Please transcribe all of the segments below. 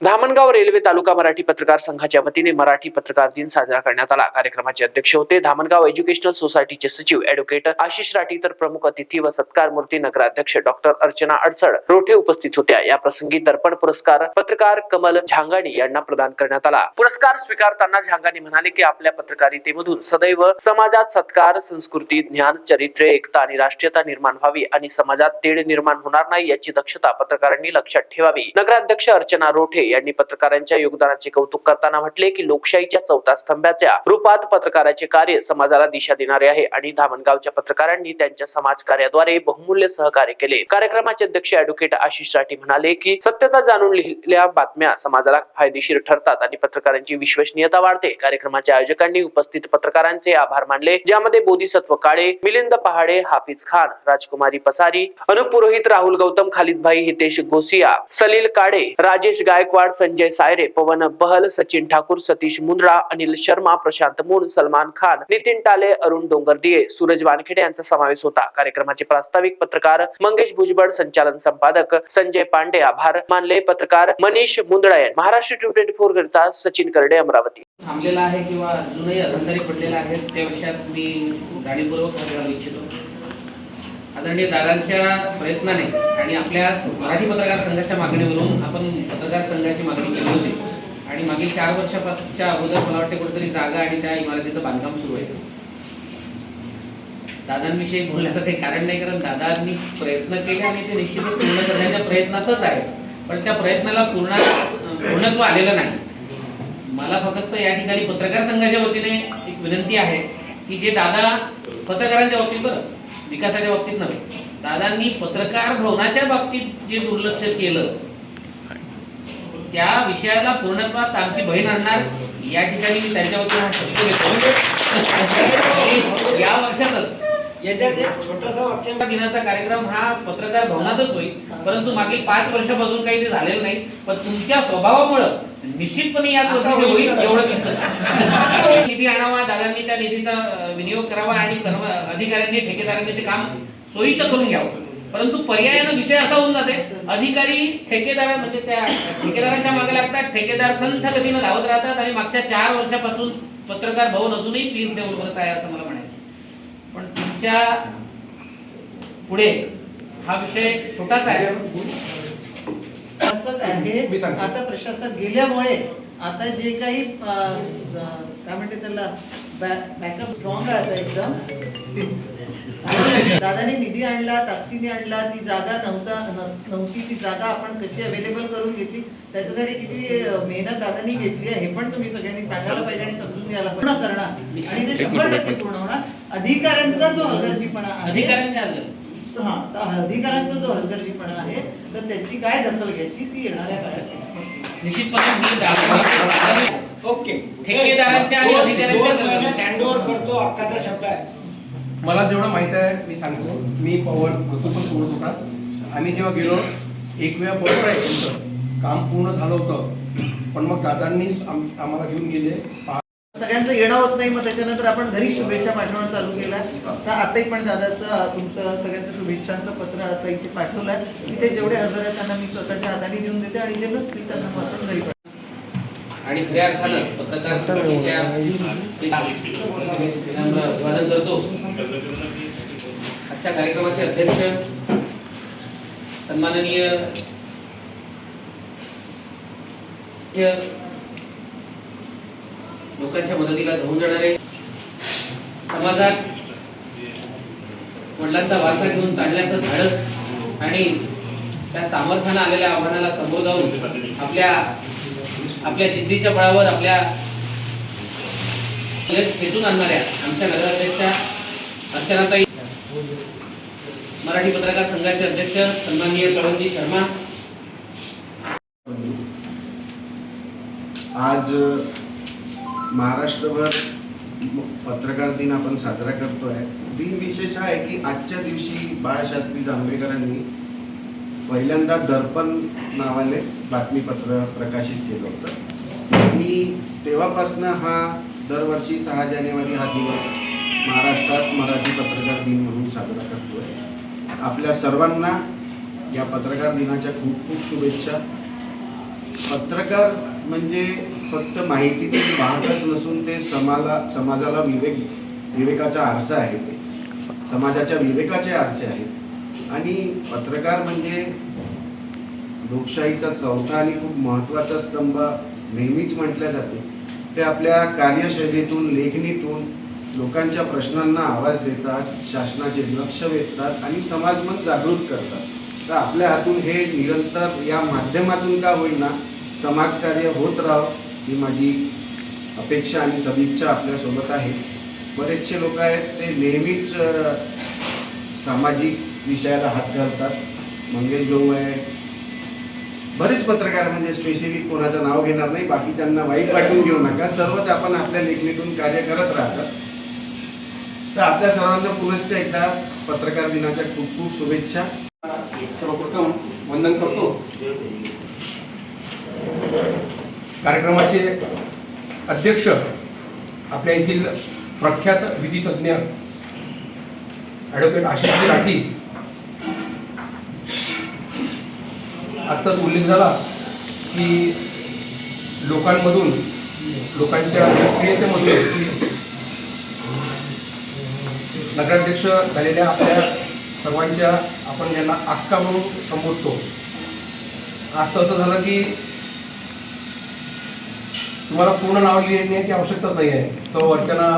Dhamangaon railway तालुका मराठी पत्रकार संघाच्या वतीने मराठी पत्रकार दिन साजरा करण्यात आला। कार्यक्रमाचे अध्यक्ष होते धामणगाव एज्युकेशनल सोसायटीचे सचिव ॲडव्होकेट आशिष राठी, तर प्रमुख अतिथी व सत्कार मूर्ती नगराध्यक्ष डॉक्टर अर्चना अडसड रोठे उपस्थित होत्या। या प्रसंगी दर्पण पुरस्कार पत्रकार कमल झांगाणी यांना प्रदान करण्यात आला। पुरस्कार स्वीकारताना झांगाणी म्हणाले की आपल्या पत्रकारितेमधून सदैव समाजात सत्कार, संस्कृती, ज्ञान, चरित्र्य, एकता आणि राष्ट्रीयता निर्माण व्हावी आणि समाजात तेढ निर्माण होणार नाही याची दक्षता पत्रकारांनी लक्षात ठेवावी। नगराध्यक्ष अर्चना रोठे यांनी पत्रकारांच्या योगदानाचे कौतुक करताना म्हटले की लोकशाहीच्या चौथ्या स्तंभाच्या रूपात पत्रकाराचे कार्य समाजाला दिशा देणारे आहे आणि धामणगावच्या पत्रकारांनी त्यांच्या समाजकार्याद्वारे बहुमूल्य सहकार्य केले। कार्यक्रमाचे अध्यक्ष ॲडव्होकेट आशिष राठी म्हणाले की सत्यता जाणून लिहिलेल्या बातम्या समाजाला फायदेशीर ठरतात आणि पत्रकारांची विश्वसनीयता वाढते। कार्यक्रमाच्या आयोजकांनी उपस्थित पत्रकारांचे आभार मानले, ज्यामध्ये बोधिसत्व काळे, मिलिंद पहाडे, हाफिज खान, राजकुमारी पसारी, अनुप पुरोहित, राहुल गौतम, खालिदभाई, हितेश गोसिया, सलील काडे, राजेश गायकवाड, संजय सायरे, पवन बहल, सचिन ठाकूर, सतीश मुंद्रा, अनिल शर्मा, प्रशांत मून, सलमान खान, नितीन टाले, अरुण डोंगरदिये, सूरज वानखेडे यांचा समावेश होता। कार्यक्रमाचे प्रास्ताविक पत्रकार मंगेश भुजबळ, संचालन संपादक संजय पांडे आभार मानले। पत्रकार मनीष मुंदळायन, महाराष्ट्र 24 करिता सचिन करडे, अमरावती। थांबलेला आहे किंवा अजूनही अधंतरी पडलेला आहे त्या विषयात मी जाणीवपूर्वक सांगायला इच्छितो। आदरणीय दादांच्या प्रयत्नाने आणि आपल्या मराठी पत्रकार संघाच्या मागणीवरून आपण पत्रकार संघाची मागणी केली होती आणि मागील 4 वर्षापासूनच्या अगोदर मला वाटते कुठेतरी जागा आणि त्या इमारतीचं बांधकाम सुरू आहे। दादांविषयी बोलण्याचं काही कारण नाही, कारण दादांनी प्रयत्न केले आणि ते निश्चितच पूर्ण करण्याच्या प्रयत्नातच आहेत, पण त्या प्रयत्नाला पूर्णत्व आलेलं नाही। मला फक्त या ठिकाणी पत्रकार संघाच्या वतीने एक विनंती आहे की जे दादा पत्रकारांच्या बाबतीत, बरं विकासाच्या बाबतीत नव्हे, दादांनी पत्रकार भवनाच्या बाबतीत जे दुर्लक्ष केलं त्या विषयाला पूर्णत्वात आमची बहीण आणणार या ठिकाणी मी त्यांच्या वतीने हा शब्द घेतो। या वर्षातच याच्यात एक छोटासा वाक्य दिनाचा कार्यक्रम हा पत्रकार भवनातच होईल, परंतु मागील 5 वर्षापासून काही ते झालेलं नाही, पण तुमच्या स्वभावामुळे निश्चितपणे याच वर्षी होईल एवढं विश्वास। निधी आणावा, दादांनी त्या निधीचा विनियोग करावा आणि अधिकाऱ्यांनी, ठेकेदारांनी ते काम सोयीचं करून घ्यावं। परंतु पर्यायानं विषय असा होऊन जाते, अधिकारी ठेकेदार म्हणजे त्या ठेकेदारांच्या मागे लागतात, ठेकेदार संथ गतीनं धावत राहतात आणि मागच्या 4 वर्षापासून पत्रकार भवन अजूनही प्लीज लेवलवरच आहे असं मला म्हणायचं। पण तुमच्या पुढे हा विषय छोटासा आहे। असं आहे, आता प्रशासक गेल्यामुळे आता जे काही काय म्हणते त्याला बॅकअप स्ट्रॉंग आहे आता एकदम। दादाने निधी आणला, ताकदीने आणला, ती जागा नव्हती ती जागा आपण कशी अवेलेबल करून घेतली, त्याच्यासाठी किती मेहनत दादानी घेतली आहे हे पण तुम्ही सगळ्यांनी सांगायला पाहिजे आणि समजून घ्यायला पूर्ण करणार आणि ते 100% पूर्ण होणार। अधिकाऱ्यांचा जो हलगर्जीपणा आहे, अधिकाऱ्यांचा जो हलगर्जीपणा आहे तर त्याची काय दखल घ्यायची ती येणाऱ्या काळात निश्चितपणे ओके ठेकेदारांच्या आणि अधिकाऱ्यांच्या हँडओव्हर करतो हक्काचा शब्द आहे। मला जेवढं माहिती आहे मी सांगतो। मी पवन ऋतू पण सोडत होता, आम्ही जेव्हा गेलो एक वेळा बरोबर आहे, त्यांचं काम पूर्ण झालं होतं, पण मग दादांनी आम्हाला घेऊन गेले। सगळ्यांचं येणं होत नाही, मग त्याच्यानंतर आपण घरी शुभेच्छा पाठवणं चालू केलं। तर आताही पण दादाचं तुमचं सगळ्यांचं शुभेच्छांचं पत्र आता इथे पाठवलं आहे। इथे जेवढे हजर आहेत त्यांना मी स्वतःच्या हाताने देऊन देते आणि जे नसतील त्यांना मात्र घरी आणि खऱ्या अर्थानं पत्रकार अभिवादन करतो। आजच्या कार्यक्रमाचे अध्यक्ष सन्माननीय लोकांच्या मदतीला धावून जाणारे, समाजात वडिलांचा वारसा घेऊन चालण्याचं धाडस आणि त्या सामर्थ्यानं आलेल्या आव्हानाला समोर जाऊन आपल्या जिद्दीच्या बळावर आपल्या खेचून आणणाऱ्या आमच्या नगराध्यक्षा अर्चनाताई, मराठी पत्रकार संघाचे अध्यक्ष सन्माननीय पवनजी शर्मा। आज महाराष्ट्रभर पत्रकार दिन आपण साजरा करतोय। दिन विशेष आहे की आजच्या दिवशी बाळशास्त्री जांभेकरांनी पहिल्यांदा दर्पण नावाने बातमीपत्र प्रकाशित केलं होतं आणि तेव्हापासून हा दरवर्षी 6 जानेवारी हा दिवस महाराष्ट्रात मराठी पत्रकार दिन म्हणून साजरा करतोय। आपल्या सर्वांना या पत्रकार दिनाच्या खूप खूप शुभेच्छा. पत्रकार म्हणजे फक्त माहितीचे वाहकच नसून ते समाजाला विवेकाचा आरसा आहे. ते समाजाच्या विवेकाचे आरसे आहेत. आणि पत्रकार म्हणजे लोकशाहीचा चौथा आणि खूप महत्त्वाचा स्तंभ नेहमीच म्हटलं जाते. ते आपल्या कार्यशैलीतून, लेखणीतून लोकांच्या प्रश्नांना आवाज देतात, शासनाचे लक्ष वेधतात आणि समाजमन जागृत करतात. तर आपल्या हातून हे निरंतर या माध्यमातून का होईना समाजकार्य होत राहावं ही माझी अपेक्षा आणि सदिच्छा आपल्यासोबत आहे. बरेचसे लोक आहेत ते नेहमीच सामाजिक विषयाला हात घालतात. मंगेश भाऊ आहे, बरेच पत्रकार म्हणजे स्पेसिफिक कोणाचं नाव घेणार नाही, बाकीच्यांना वाईट वाटून घेऊ नका. सर्वच आपण आपल्या लेखणीतून कार्य करत राहतात. तर आपल्या सर्वांना पुनश्च एकदा पत्रकार दिनाच्या खूप खूप शुभेच्छा. सर्वप्रथम वंदन करतो. कार्यक्रमाचे अध्यक्ष आपल्या येथील प्रख्यात विधितज्ञ ॲडव्होकेट आशिष राठी. आत्ताच उल्लेख झाला की लोकांमधून, लोकांच्या लोकप्रियतेमधून नगराध्यक्ष झालेल्या आपल्या सर्वांच्या, आपण यांना अक्का म्हणून संबोधतो. आज तर असं झालं की तुम्हाला पूर्ण नाव लिहिण्याची आवश्यकताच नाही आहे. अर्चना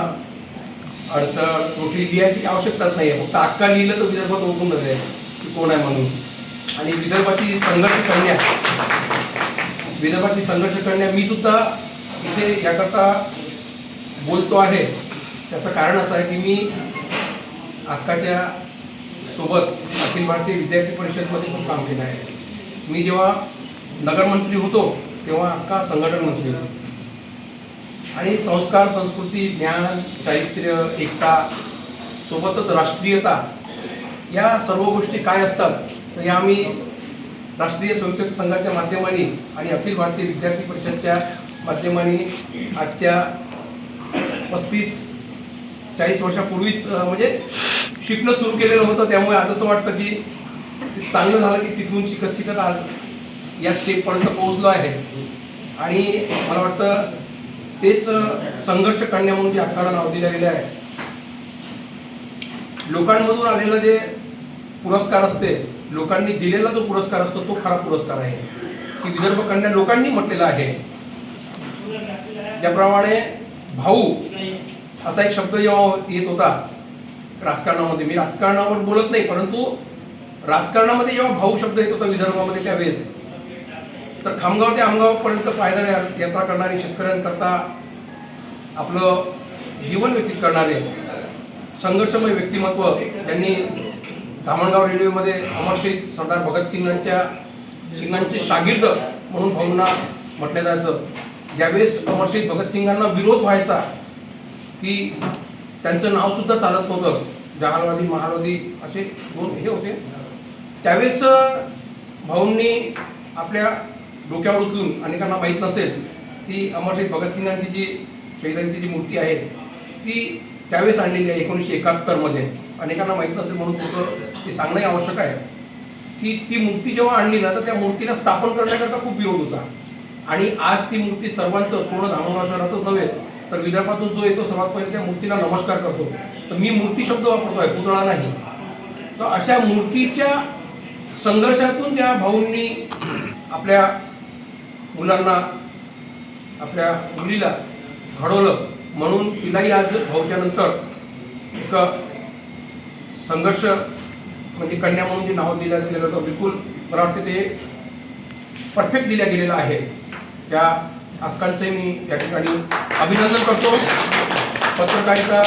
अडसर त्रुटी लिहायची आवश्यकताच नाही आहे. फक्त अक्का लिहिलं तर विदर्भात ओळखून जाते की कोण आहे म्हणून. आणि विदर्भाची संघर्ष कन्या मी सुद्धा इथे याकरता बोलतो आहे. त्याचं कारण असं आहे की मी अक्काच्या सोबत अखिल भारतीय विद्यार्थी परिषदमध्ये पण काम केलं आहे. मी जेव्हा नगरमंत्री होतो तेव्हा अक्का संघटन मंत्री होती. आणि संस्कार, संस्कृती, ज्ञान, चारित्र्य, एकता सोबतच राष्ट्रीयता या सर्व गोष्टी काय असतात तर या आम्ही राष्ट्रीय स्वयंसेवक संघाच्या माध्यमाने आणि अखिल भारतीय विद्यार्थी परिषदच्या माध्यमाने आजच्या 35-40 वर्षापूर्वीच म्हणजे शिकणं सुरू केलेलं होतं. त्यामुळे आज असं वाटतं की चांगलं झालं की तिथून शिकत शिकत आज या स्टेपपर्यंत पोहोचलो आहे. आणि मला वाटतं तेच संघर्ष कन्या म्हणून जे अक्काला नाव दिलं गेलं आहे. लोकांमधून आलेलं जे पुरस्कार असते, लोकांनी दिलेला जो पुरस्कार असतो तो खरा पुरस्कार आहे. की विदर्भ कन्या लोकांनी म्हटलेला आहे. ज्याप्रमाणे भाऊ असा एक शब्द जेव्हा येत होता राजकारणामध्ये, मी राजकारणावर बोलत नाही, परंतु राजकारणामध्ये जेव्हा भाऊ शब्द येत होता विदर्भामध्ये त्यावेळेस, तर खामगाव ते आमगावपर्यंत पायदळ यात्रा करणारी, शेतकऱ्यांकरता आपलं जीवन व्यतीत करणारे संघर्षमय व्यक्तिमत्व यांनी धामणगाव रेल्वेमध्ये अमर शहीद सरदार भगतसिंगांचे शागिर्द म्हणून भाऊंना म्हटलं जायचं. ज्यावेळेस अमर शहीद भगतसिंगांना विरोध व्हायचा की त्यांचं नाव सुद्धा चालत नव्हतं, जहालवादी महालवादी असे दोन हे होते, त्यावेळेस भाऊंनी आपल्या डोक्यावर उचलून, अनेकांना माहीत नसेल ती अमर शहीद भगतसिंगांची जी शहीदांची जी मूर्ती आहे ती त्यावेळेस आणलेली आहे 1971 अनेकांना माहीत नसेल म्हणून ते सांगणंही आवश्यक आहे की ती मूर्ती जेव्हा आणली ना तर त्या मूर्तीला स्थापन करण्याकरता खूप विरोध होता. आणि आज ती मूर्ती सर्वांचं, पूर्ण धामणगाव शहरातच नव्हे तर विदर्भातून जो येतो सर्वात पहिले त्या मूर्तीला नमस्कार करतो. तर मी मूर्ती शब्द वापरतोय, पुतळा नाही. तर अशा मूर्तीच्या संघर्षातून ज्या भाऊंनी आपल्या मुलांना, आपल्या मुलीला घडवलं, म्हणून तिलाही आज भाऊच्या नंतर एक संघर्ष म्हणजे कन्या म्हणून जे नाव दिलं गेलं होतं, बिलकुल मला वाटतं ते परफेक्ट दिल्या गेलेलं आहे. त्या अक्कांचंही मी या ठिकाणी अभिनंदन करतो. पत्रकारिता